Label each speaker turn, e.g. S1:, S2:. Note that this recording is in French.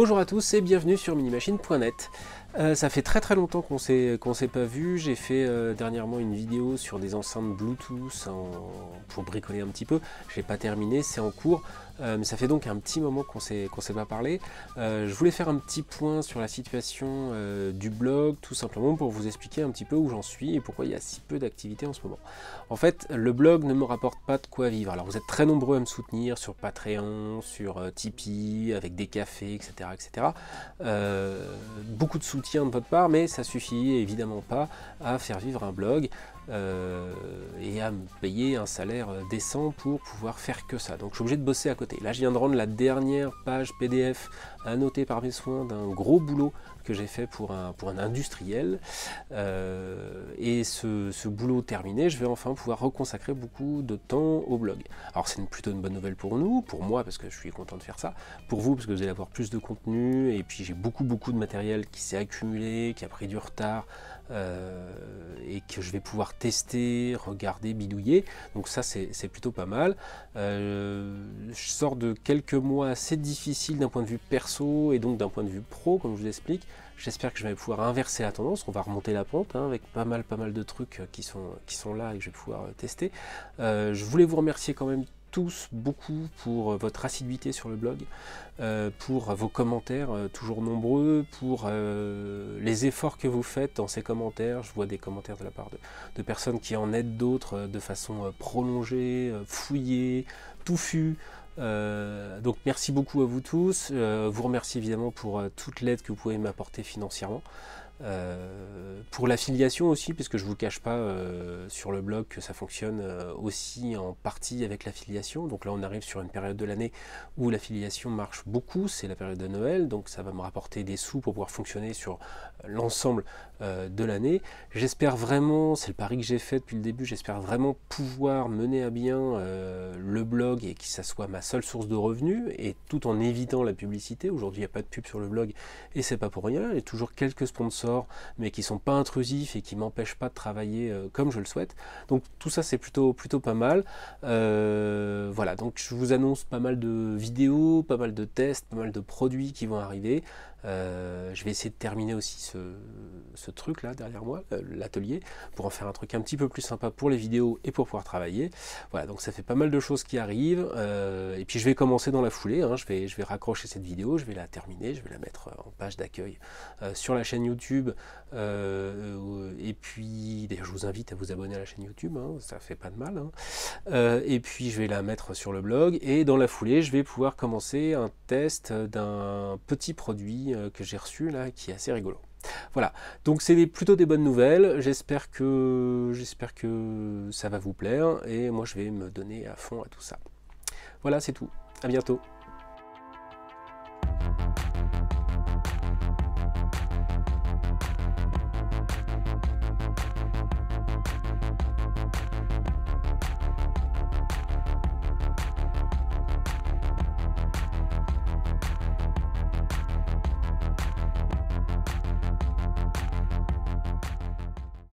S1: Bonjour à tous et bienvenue sur minimachine.net. Ça fait très longtemps qu'on s'est pas vu. J'ai fait dernièrement une vidéo sur des enceintes Bluetooth pour bricoler un petit peu. Je n'ai pas terminé, c'est en cours, mais ça fait donc un petit moment qu'on s'est pas parlé. Je voulais faire un petit point sur la situation du blog, tout simplement pour vous expliquer un petit peu où j'en suis et pourquoi il y a si peu d'activité en ce moment. En fait, le blog ne me rapporte pas de quoi vivre. Alors vous êtes très nombreux à me soutenir sur Patreon, sur Tipeee, avec des cafés, etc. etc. Beaucoup de soutien de votre part, mais ça suffit évidemment pas à faire vivre un blog et à me payer un salaire décent pour pouvoir faire que ça. Donc je suis obligé de bosser à côté. Là je viens de rendre la dernière page PDF annotée par mes soins d'un gros boulot que j'ai fait pour un industriel et ce boulot terminé, je vais enfin pouvoir reconsacrer beaucoup de temps au blog. Alors c'est plutôt une bonne nouvelle pour nous, pour moi parce que je suis content de faire ça, pour vous parce que vous allez avoir plus de contenu, et puis j'ai beaucoup de matériel qui s'est accumulé, qui a pris du retard et que je vais pouvoir tester, regarder, bidouiller, donc ça c'est plutôt pas mal. Je sors de quelques mois assez difficiles d'un point de vue perso et donc d'un point de vue pro, comme je vous explique. J'espère que je vais pouvoir inverser la tendance, on va remonter la pente avec pas mal de trucs qui sont là et que je vais pouvoir tester. Je voulais vous remercier quand même tous beaucoup pour votre assiduité sur le blog, pour vos commentaires toujours nombreux, pour les efforts que vous faites dans ces commentaires. Je vois des commentaires de la part de personnes qui en aident d'autres de façon prolongée, fouillée, touffue. Donc merci beaucoup à vous tous. Vous remercie évidemment pour toute l'aide que vous pouvez m'apporter financièrement. Pour l'affiliation aussi, parce que je ne vous cache pas sur le blog que ça fonctionne aussi en partie avec l'affiliation. Donc là on arrive sur une période de l'année où l'affiliation marche beaucoup, c'est la période de Noël, donc ça va me rapporter des sous pour pouvoir fonctionner sur l'ensemble de l'année. J'espère vraiment, c'est le pari que j'ai fait depuis le début, j'espère vraiment pouvoir mener à bien le blog et que ça soit ma seule source de revenus, et tout en évitant la publicité. Aujourd'hui il n'y a pas de pub sur le blog et c'est pas pour rien, il y a toujours quelques sponsors mais qui sont pas intrusifs et qui m'empêchent pas de travailler comme je le souhaite. Donc tout ça c'est plutôt pas mal. Voilà, donc je vous annonce pas mal de vidéos, pas mal de tests, pas mal de produits qui vont arriver. Je vais essayer de terminer aussi ce truc là derrière moi, l'atelier, pour en faire un truc un petit peu plus sympa pour les vidéos et pour pouvoir travailler. Voilà, donc ça fait pas mal de choses qui arrivent, et puis je vais commencer dans la foulée, hein. Je vais raccrocher cette vidéo, je vais la terminer, je vais la mettre en page d'accueil sur la chaîne YouTube, et puis d'ailleurs je vous invite à vous abonner à la chaîne YouTube, hein, ça fait pas de mal, hein. Et puis je vais la mettre sur le blog, et dans la foulée je vais pouvoir commencer un test d'un petit produit que j'ai reçu là, qui est assez rigolo. Voilà, donc c'est plutôt des bonnes nouvelles. J'espère que ça va vous plaire, et moi je vais me donner à fond à tout ça. Voilà, c'est tout, à bientôt.